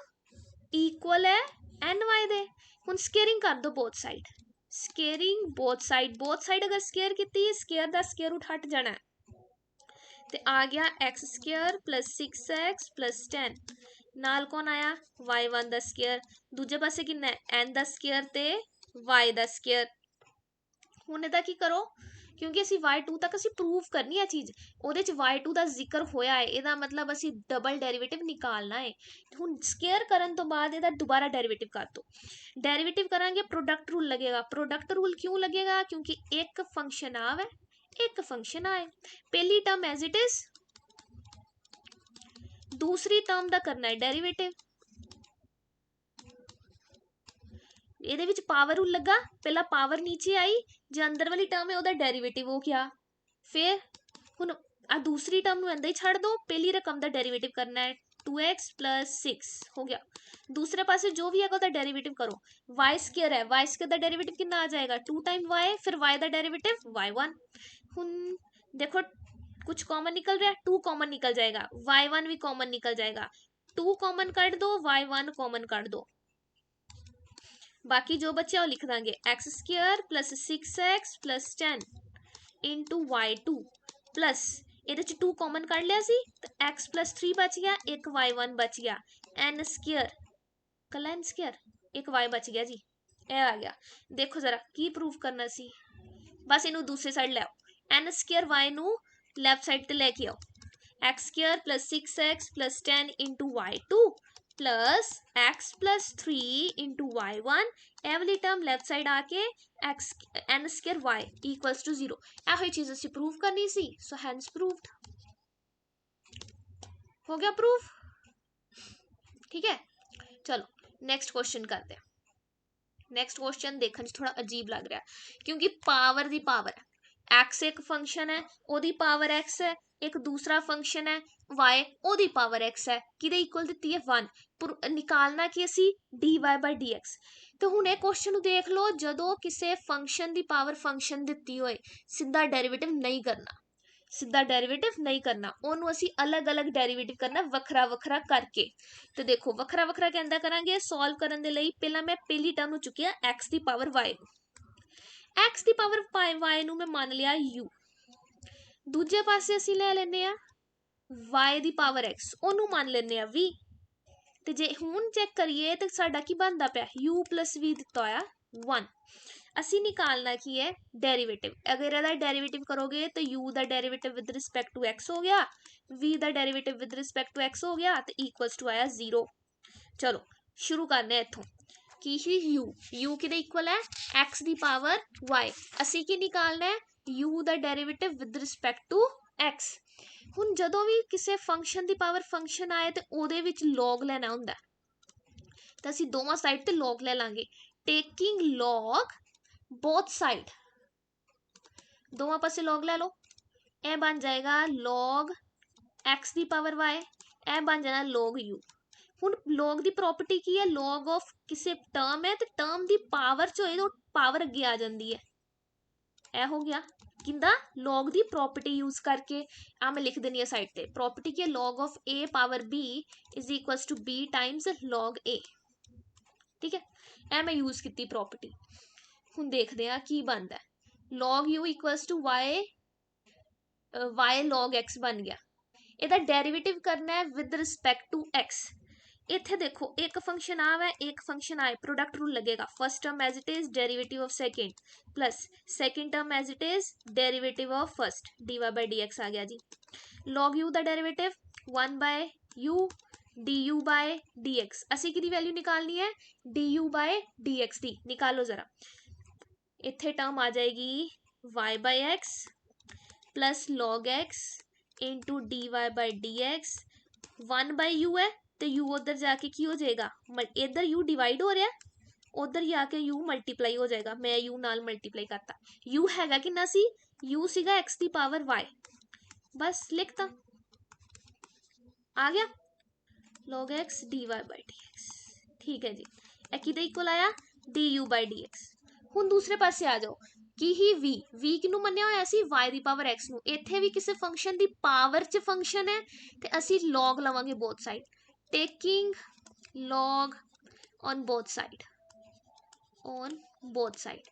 ਇਕੁਅਲ ਹੈ ny ਦੇ। ਹੁਣ ਸਕੇਅਰਿੰਗ ਕਰ ਦੋ ਬੋਥ ਸਾਈਡ, ਸਕੇਅਰਿੰਗ ਬੋਥ ਸਾਈਡ ਅਗਰ ਸਕੇਅਰ ਕੀਤੀ, ਸਕੇਅਰ ਦਾ ਸਕੇਅਰ ਰੂਟ ਹਟ ਜਾਣਾ ਤੇ ਆ ਗਿਆ x² + 6x + 10, ਨਾਲ ਕੌਣ ਆਇਆ y1 ਦਾ ਸਕੇਅਰ, ਦੂਜੇ ਪਾਸੇ ਕਿੰਨਾ ਹੈ n ਦਾ ਸਕੇਅਰ ਤੇ y ਦਾ ਸਕੇਅਰ। ਹੁਣ ਇਹਦਾ ਕੀ ਕਰੋ, ਕਿਉਂਕਿ ਅਸੀਂ y2 ਤੱਕ ਅਸੀਂ ਪ੍ਰੂਵ ਕਰਨੀ ਹੈ ਚੀਜ਼, ਉਹਦੇ ਚ y2 ਦਾ ਜ਼ਿਕਰ ਹੋਇਆ ਹੈ, ਇਹਦਾ ਮਤਲਬ ਅਸੀਂ ਡਬਲ ਡੈਰੀਵੇਟਿਵ ਨਿਕਾਲਣਾ ਹੈ। ਹੁਣ ਸਕੇਅਰ ਕਰਨ ਤੋਂ ਬਾਅਦ ਇਹਦਾ ਦੁਬਾਰਾ ਡੈਰੀਵੇਟਿਵ ਕਰ ਦੋ, ਡੈਰੀਵੇਟਿਵ ਕਰਾਂਗੇ ਪ੍ਰੋਡਕਟ ਰੂਲ लगेगा। प्रोडक्ट रूल क्यों लगेगा, क्योंकि एक फंक्शन आवे एक फंक्शन आए, पहली टर्म एज इट इज, दूसरी टर्म ਦਾ ਕਰਨਾ ਹੈ ਡੈਰੀਵੇਟਿਵ। ਇਹਦੇ ਵਿੱਚ ਪਾਵਰ ਰੂਲ ਲੱਗਾ, ਪਹਿਲਾਂ ਪਾਵਰ ਨੀਚੇ ਆਈ, ਜੇ ਅੰਦਰ ਵਾਲੀ ਟਰਮ ਹੈ ਉਹਦਾ ਡੈਰੀਵੇਟਿਵ ਹੋ ਗਿਆ। ਫਿਰ ਹੁਣ ਆ ਦੂਸਰੀ ਟਰਮ ਨੂੰ ਇੰਦਾ ਹੀ ਛੱਡ ਦੋ, ਪਹਿਲੀ ਰਕਮ ਦਾ ਡੈਰੀਵੇਟਿਵ ਕਰਨਾ ਹੈ 2x + 6 ਹੋ ਗਿਆ। दूसरे पासे जो भी है डेरिवेटिव करो, y² है, y² का डेरिवेटिव कितना आ जाएगा 2 टाइम y, फिर y का डेरिवेटिव y1। हुन देखो कुछ कॉमन निकल रहा है, 2 कॉमन निकल जाएगा, y1 भी कॉमन निकल जाएगा, 2 कॉमन काट दो, y1 कॉमन काट दो, बाकी जो बचे वो लिख देंगे x² + 6x + 10 * y2 प्लस ਇਹਦੇ ਚ 2 कॉमन ਕੱਢ ਲਿਆ ਸੀ ਤਾਂ x + 3 ਬਚ ਗਿਆ, ਇੱਕ y1 ਬਚ ਗਿਆ, n² कला n स्क्वायर, एक y बच गया जी, ए आ गया। देखो जरा की प्रूव करना सी, बस इनू दूसरी साइड ले आओ, n² y नू लैफ्ट साइड ते लेके आओ, x² + 6x + 10 * y2 plus x + 3 * y1, ए वाली टर्म लैफ्ट साइड आके x n² y = 0। ए हुई चीज असी प्रूव करनी सी, सो हैंस प्रूव्ड, हो गया प्रूफ, ठीक है। चलो नेक्स्ट क्वेश्चन करते हैं। नेक्स्ट क्वेश्चन देखने च थोड़ा अजीब लग रहा है, क्योंकि पावर दी पावर है, x एक फंक्शन है ओदी पावर x है, एक दूसरा फंक्शन है y ओदी पावर x है, किदे इक्वल दित्ती है 1, निकालना कि असी dy/dx। तो हुण ये क्वेश्चन देख लो, जदों किसी फंक्शन दी पावर फंक्शन दित्ती होए, सीधा डेरिवेटिव नहीं करना, सीधा डेरिवेटिव नहीं करना, ओनू असी अलग अलग डेरिवेटिव करना वखरा वखरा करके। तो देखो वखरा वखरा कहंदा करांगे, सॉल्व करन दे लई पहला मैं पहली टर्म नू चुकिया x दी पावर y, x दी पावर y नू मैं मान लिया u, दूजे पासे असी ले लेने आ y दी पावर x, ओनू मान लेने आ v, ते जे हुण चेक करिए तो साडा की बनदा पिया u + v दित्ता होया 1। असी निकालना की है डेरिवेटिव, अगर ਇਹਦਾ डेरिवेटिव करोगे तो u ਦਾ derivative with respect to x हो गया, v ਦਾ derivative with respect to x हो गया, तो इक्वल्स टू आया 0। चलो शुरू करने इथों, की ही u किदे इक्वल है x दी पावर y, असी की निकालना है u ਦਾ derivative with respect to x। हुण जदों भी किसी फंक्शन दी पावर फंक्शन आए तो ਉਹਦੇ ਵਿੱਚ log लेना हुंदा, तो असी दोवां साइड ते log ले लांगे, टेकिंग log बोथ साइड, दोवां पासे log ले लो, ए बन जाएगा log x दी पावर y, ए बन जाना log u। हुण log दी प्रॉपर्टी की है, log ऑफ किसी टर्म है तो टर्म दी पावर चो ये पावर अगे आ जाती है, ए हो गया किंदा log दी प्रॉपर्टी यूज करके। आ मैं लिख देनी है साइड ते, प्रॉपर्टी की है log of a power b = b times log a, ठीक है, ए मैं यूज की प्रॉपर्टी। हुण देखते हैं की बनता है, log u = y log x बन गया, ਇਹਦਾ डेरिवेटिव करना है विद रिस्पेक्ट टू x, इत्थे देखो एक फंक्शन आ है एक फंक्शन आए, प्रोडक्ट रूल लगेगा। First term as it is derivative of second plus second term as it is derivative of first, D Y by D X आ गया जी। Log U the derivative 1 by U D U by D X, असी की value निकालनी है D U by D X दी, निकालो जरा। इत्थे टर्म आ जाएगी y by X plus log X into D Y by D x. 1 by u है तो u उधर जाके की हो जाएगा, इधर u डिवाइड हो रहा है, उधर जाके u मल्टीप्लाई हो जाएगा। मैं u नाल मल्टीप्लाई करता, u हैगा कि ना सी, u सीगा x दी पावर y, बस लिखता आ गया log x dy by dx। ठीक है जी, ए किदे इक्वल आया du बाई dx। हुण दूसरे पासे आ जाओ कि ही v किनू मन्निया होया सी y दी पावर x नू, इत्थे भी किसी फंक्शन दी पावर च फंक्शन है ते असी log लवांगे both side, taking log on both side, on both side।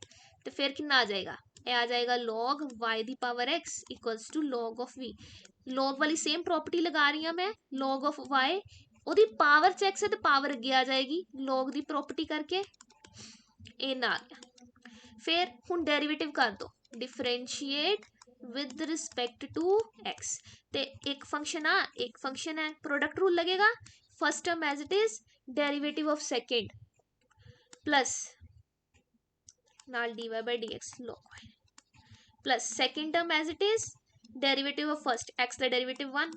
तो फिर कितना आ जाएगा, ये आ जाएगा log y दी power x equals to log of v। log वाली सेम प्रॉपर्टी लगा रही हूं मैं, log of y ओदी पावर च x है तो पावर अगे आ जाएगी, log दी प्रॉपर्टी करके इन आ गया। फिर हुण डेरिवेटिव कर दो, differentiate with respect to x। ते एक फंक्शन आ एक फंक्शन है, प्रोडक्ट रूल लगेगा। First term as it is derivative of second plus नाल D Y by D X log y plus second term as it is derivative of first x the derivative 1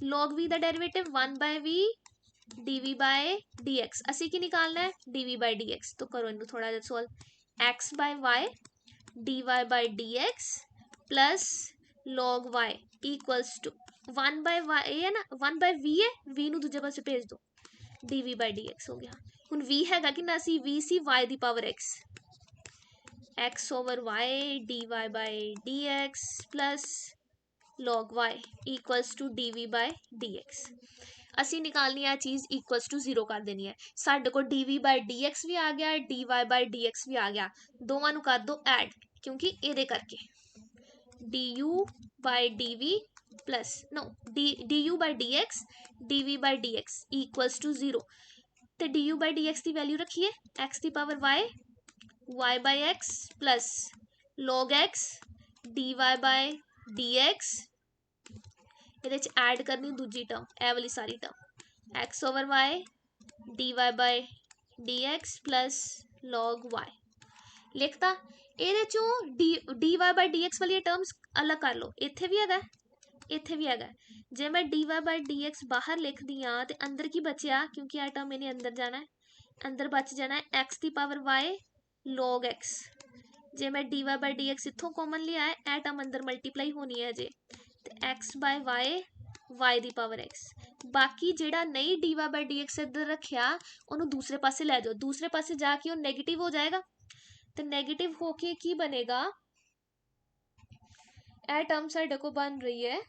log v the derivative 1 by v dv by dx। असी की निकालना है dv by dx, तो करो इनू थोड़ा जिहा सॉल्व। x by y dy by dx plus log y equals to 1 by y है ना, 1 बाय v है, v नू दूजे पासे भेज दो, dv बाय dx हो गया। हुण v हैगा कि ना सी, v सी y दी power x, x over y dy by dx plus log y equals to dv by dx। असी निकालनी है चीज इक्वल्स टू 0 कर देनी है। साडे को dv बाय dx भी आ गया, dy बाय dx भी आ गया, दोवां नू कर दो ऐड, क्योंकि इहदे करके du by dv plus no du by dx dv by dx equals to 0। तो du बाय dx की वैल्यू रखिए x दी power y y by x plus log x dy by dx, ਇਹਦੇ ਚ ਐਡ करनी दूजी टर्म ए वाली सारी term x over y dy by dx plus log y लिखता। ਇਹਦੇ ਚੋਂ dy बाय dx वाली टर्म्स अलग कर लो, ਇੱਥੇ भी हैगा ਇੱਥੇ भी हैगा। जे मैं dy बाय dx बाहर लिखदी हाँ तो अंदर की बचिया, क्योंकि यह टर्म मैंने अंदर जाना है, अंदर बच जाना है x दी पावर y log x। जे मैं dy बाय dx इत्थों कॉमन लिया है, यह टर्म अंदर मल्टीप्लाई होनी है जे, x बाय y दी पावर x। बाकी जेड़ा नहीं dy बाय dx इधर रखिया उन्होंने दूसरे पासे ले जाओ, दूसरे पासे जाके वो नेगेटिव हो जाएगा। तो नेगेटिव होके की बनेगा, यह टर्म साडे को बन रही है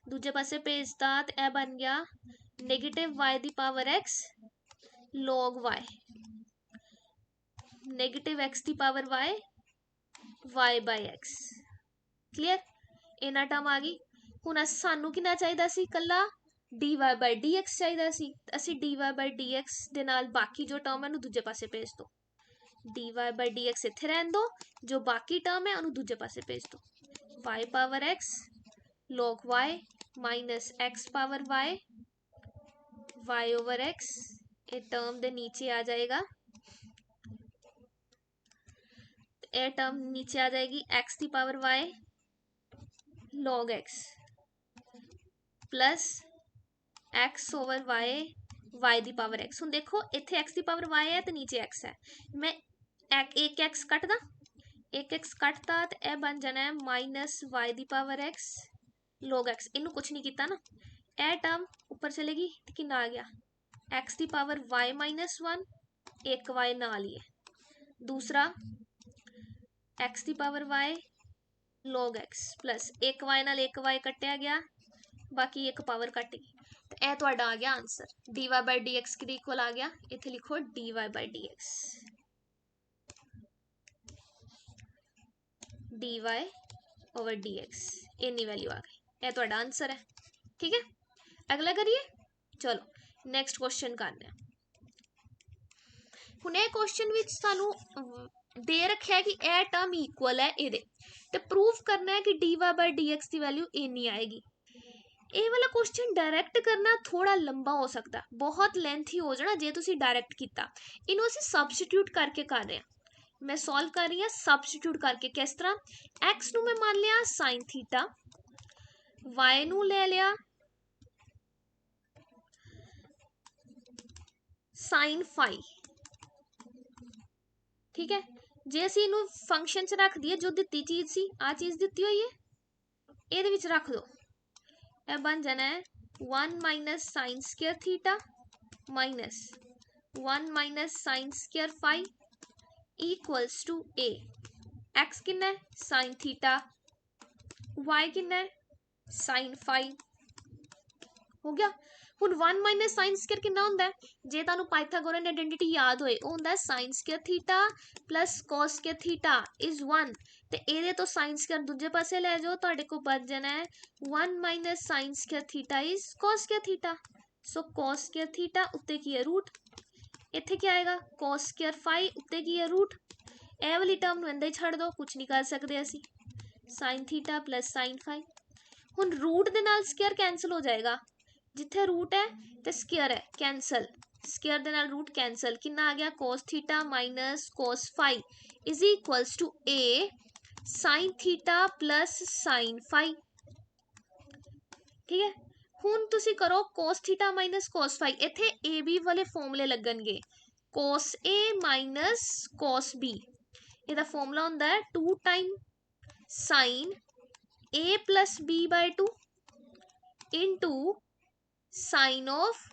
दूजे पासे भेजता, तो यह बन गया नेगेटिव y दी power x log y, negative x दी power y y by x। Clear, इना टर्म आ गई। हुण सानू कितना चाहिदा सी, कल्ला dy बाय dx चाहिदा सी, असी dy बाय dx दे नाल बाकी जो टर्म है उन्हें दूजे पासे भेज दो, dy बाय dx इत्थे रहन दो, जो बाकी टर्म है उन्हें दूजे पासे भेज दो। y power x log y minus x power y y over x, ये टर्म दे नीचे आ जाएगा, ये टर्म नीचे आ जाएगी x दी power y log x plus x over y दी पावर x। हुण देखो इत्थे x दी पावर y है तो नीचे x है, मैं एक x कटदा, एक x कटता तो यह बन जाना है माइनस y दी पावर x log x। इनू कुछ नहीं किया ना, यह टर्म ऊपर चलेगी तो कितना आ गया x दी पावर y माइनस 1, एक y ना लिए, दूसरा x दी power y log x plus एक y नाल एक y कटिया गया, बाकी एक पावर कट गई। तो यह तुहाडा आ गया आंसर, dy बाय dx के इक्वल आ गया, इत्थे लिखो dy by dx, dy over dx इन्नी वैल्यू आ गई, यह तुहाडा आंसर है। ठीक है, अगला करिए। चलो नैक्सट क्वेश्चन करते हैं। हुण ये क्वेश्चन विच सानू दे रखा है कि यह टर्म इक्वल है ये, तो प्रूफ करना है कि dy बाय dx की वैल्यू इन्नी आएगी। ये वाला क्वेश्चन डायरैक्ट करना थोड़ा लंबा हो सकता है, बहुत लेंथी हो जाना जे तुसी डायरैक्ट किया। इनू असीं सबस्टिट्यूट करके कर रहे हैं, मैं सॉल्व कर रही हूँ सबस्टिट्यूट करके। किस तरह, एक्स नू मैं मान लिया साइन थीटा, वाई नू ले लिया साइन फाई, ठीक है। जे असीं इनू फंक्शन च रख दिए, जो दिती चीज सी आ चीज दिती हुई है, ये विच रख दो, यह बन जाना है 1 minus sine square theta minus 1 minus sine square phi equals to A. X कितना है साइन थीटा, वाई कितना है साइन फाई, हो गया। हुण 1 माइनस साइन स्क्वायर कितना होंदा है, जे तुहानू पाइथागोरन आइडेंटिटी याद होए, वो होंदा है sign square theta plus cos square theta is 1, ते इहदे तो साइन स्क्वायर दूजे पासे ले जाओ, तुहाडे को बच जाना है 1 minus sine square theta is cos square theta. So cos square theta उत्ते की है रूट, इत्थे क्या आएगा कॉस स्क्वायर फाई उत्ते की है रूट। ए वाली टर्म नूं इदां ही छड्ड दो, कुछ नहीं कर सकते असीं, sine theta plus sine phi. हुण रूट दे नाल स्क्वायर कैंसल हो जाएगा, जिथे रूट है तो स्क्वायर है, कैंसल, स्क्वायर दे नाल रूट कैंसल, कितना आ गया cos theta minus cos phi is equals to A sine theta plus sine phi, ठीक है। हुण तुसी करो cos theta minus cos phi, इत्थे ए बी वाले फॉर्मूले लगणगे, cos A minus cos B, इहदा फॉर्मूला हुंदा है 2 time sine A plus B by 2 into sine of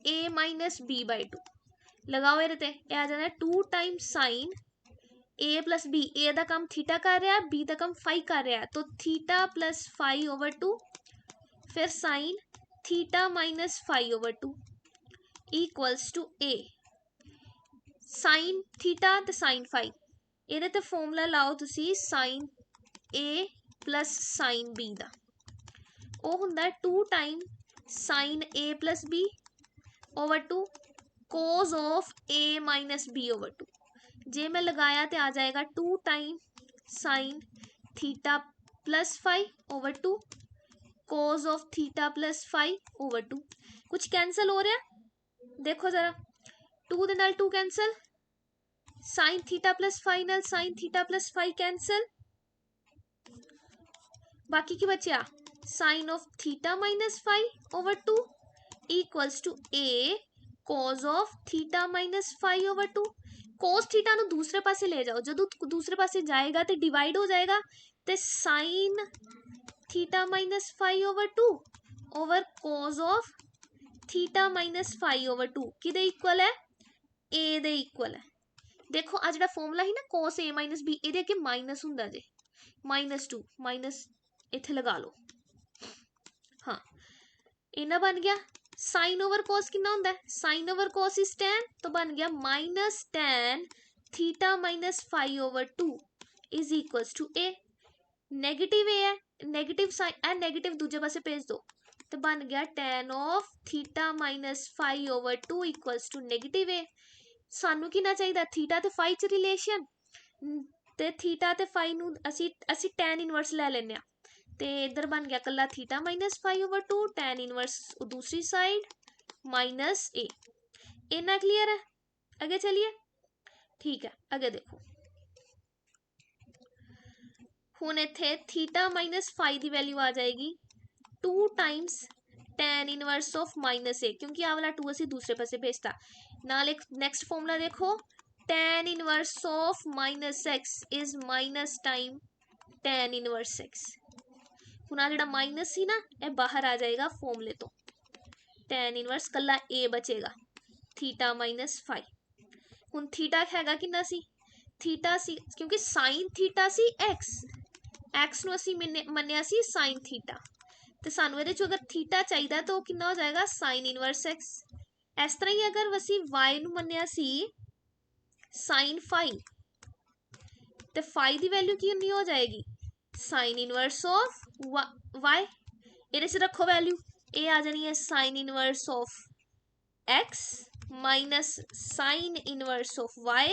A minus B by 2, लगाओ ये आ जाना है 2 time sine A plus B, ए का काम थीटा कर रहा है, बी का काम फाई कर रहा है, तो थीटा प्लस फाई ओवर 2, फिर sine theta minus phi over 2 equals to A sine theta तो साइन फाई, ये तो फॉर्मूला लाओ तुसी sine A plus sine B का, वो हुंदा 2 time sine A plus B over 2 cos of A minus B over 2, जे मैं लगाया तो आ जाएगा 2 time sine theta plus five over 2 cos of theta plus five over 2। कुछ कैंसल हो रहा, देखो जरा 2 दे नाल 2 cancel, sine theta plus five नाल sine theta plus five cancel, बाकी की बचा sine of theta minus five over 2 equals to A cos of theta minus five over 2। Cos theta नु दूसरे पासे ले जाओ, जो दूसरे पासे जाएगा तो डिवाइड हो जाएगा, तो sign theta minus five over 2 over cause of theta minus five over 2 किदे इक्वल है, ए दे इक्वल है। देखो आ जिहड़ा फॉर्मूला है ना कॉस ए माइनस बी, इहदे अगे माइनस हुंदा जे, -2 माइनस इत्थे लगा लो, हाँ इना बन गया। साइन ओवर कॉस कितना होंदा है, sine over cos is tan, तो बन गया minus tan theta minus five over 2 is equals to A. Negative A है, नेगेटिव साइन ए नेगेटिव दूजे पासे भेज दो, तो बन गया tan of theta minus five over 2 equals to negative A. सानू कितना चाहिए थीटा ते फाइव च रिलेशन, ते थीटा ते फाइव नू असी tan इनवर्स ले लेने आ, ते इधर बन गया कला theta minus five over 2 tan inverse दूसरी साइड माइनस ए। इतना क्लियर है, आगे चलिए, ठीक है आगे देखो। हुण इत्थे थीटा माइनस फाइव की वैल्यू आ जाएगी 2 times tan inverse of minus A, क्योंकि आ वाला 2 असी दूसरे पासे भेजता। नाल एक नेक्स्ट फॉर्मूला देखो, tan inverse of minus x is minus time tan inverse x. हुण आ जिहड़ा माइनस सी ना ये बाहर आ जाएगा फॉर्मूले तो, tan इनवर्स कला ए बचेगा थीटा माइनस फाइव। हुण थीटा हैगा कितना सी, थीटा सी क्योंकि साइन थीटा सी एक्स, एक्स नू असी मन्निया सी साइन थीटा, तो सानू इहदे चों अगर थीटा चाहिए तो कितना हो जाएगा साइन इनवर्स एक्स। इस तरह ही अगर असी वाई नू मन्निया सी साइन फाइव, तो फाइव की वैल्यू कितनी हो जाएगी साइन इनवर्स ऑफ वाई, इहदे च रखो वैल्यू ये आ जानी है sine inverse of x minus sine inverse of y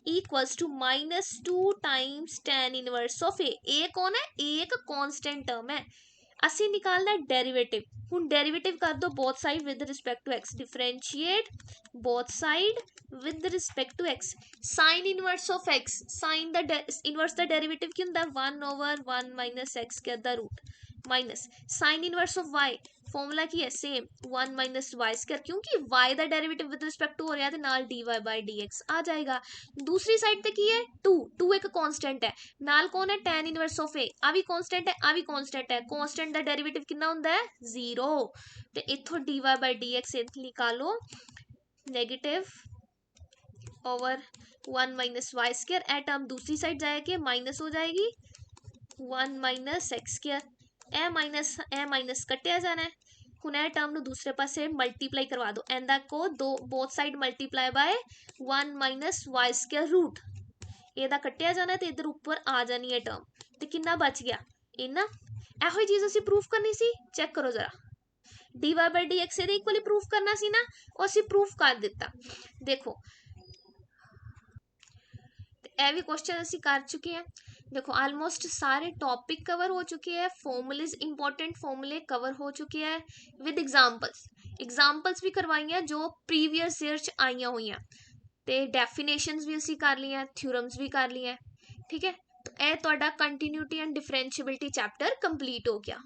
equals to -2 times tan inverse of A कौन है, ए एक कांस्टेंट टर्म है, ਅਸੀਂ ਨਿਕਾਲਣਾ ਡੈਰੀਵੇਟਿਵ। ਹੁਣ ਡੈਰੀਵੇਟਿਵ ਕਰ ਦੋ both side with respect to x, differentiate both side with respect to x। Sine inverse of x, sine ਦਾ inverse ਦਾ ਡੈਰੀਵੇਟਿਵ ਕੀ ਹੁੰਦਾ 1/1 ਮਾਈਨਸ x ਕੇ ਦਾ root minus sine inverse of y formula ਕੀ ਹੈ ਸੇਮ 1 ਮਾਈਨਸ ਵਾਈ ਸਕੁਅਰ, ਕਿਉਂਕਿ y ਦਾ ਡੈਰੀਵੇਟਿਵ ਵਿਦ ਰਿਸਪੈਕਟ ਟੂ ਹੋ ਰਿਹਾ ਤੇ ਨਾਲ dy ਬਾਈ dx ਆ ਜਾਏਗਾ। ਦੂਸਰੀ ਸਾਈਡ ਤੇ ਕੀ ਹੈ 2 ਇੱਕ ਕਾਂਸਟੈਂਟ ਹੈ, ਨਾਲ ਕੌਣ ਹੈ tan ਇਨਵਰਸ ਆਫ a, ਆ ਵੀ ਕਾਂਸਟੈਂਟ ਹੈ, ਆ ਵੀ ਕਾਂਸਟੈਂਟ ਹੈ, ਕਾਂਸਟੈਂਟ ਦਾ ਡੈਰੀਵੇਟਿਵ ਕਿੰਨਾ ਹੁੰਦਾ ਹੈ 0, ਤੇ ਇੱਥੋਂ dy ਬਾਈ dx ਨਿਕਾਲੋ negative over 1 minus Y square, ए टर्म दूसरी साइड जाएगी माइनस हो जाएगी 1 माइनस एक्स स्क्वायर, ए माइनस कटिया जाना है। ਹੁਣ ਇਹ ਟਰਮ ਨੂੰ ਦੂਸਰੇ ਪਾਸੇ ਮਲਟੀਪਲਾਈ ਕਰਵਾ ਦਿਓ, ਇਹਦਾ ਕੋ ਦੋ both side multiply by 1 minus Y square root, ਇਹਦਾ ਕੱਟਿਆ ਜਾਣਾ ਤੇ ਇਧਰ ਉੱਪਰ ਆ ਜਾਣੀ ਹੈ ਟਰਮ, ਤੇ ਕਿੰਨਾ ਬਚ ਗਿਆ ਇਹਨਾਂ। ਇਹੋ ਹੀ ਚੀਜ਼ ਅਸੀਂ ਪ੍ਰੂਫ ਕਰਨੀ ਸੀ, ਚੈੱਕ ਕਰੋ ਜ਼ਰਾ dy by dx ਇਹਦੇ ਇਕੁਅਲੀ ਪ੍ਰੂਫ ਕਰਨਾ ਸੀ ਨਾ, ਉਹ ਅਸੀਂ ਪ੍ਰੂਫ ਕਰ ਦਿੱਤਾ। ਦੇਖੋ ਇਹ ਵੀ क्वेश्चन ਅਸੀਂ कर चुके हैं, देखो ऑलमोस्ट सारे टॉपिक कवर हो चुके हैं, फॉर्मूलेज इंपॉर्टेंट फॉर्मूले कवर हो चुके हैं विद एग्जांपल्स भी करवाई हैं जो प्रीवियस ईयर च आईया हुई हैं, ते डेफिनेशंस भी ਅਸੀਂ कर ली हैं, थ्योरम्स भी कर ली हैं। ठीक है, तो ਇਹ ਤੁਹਾਡਾ continuity and differentiability chapter complete हो गया।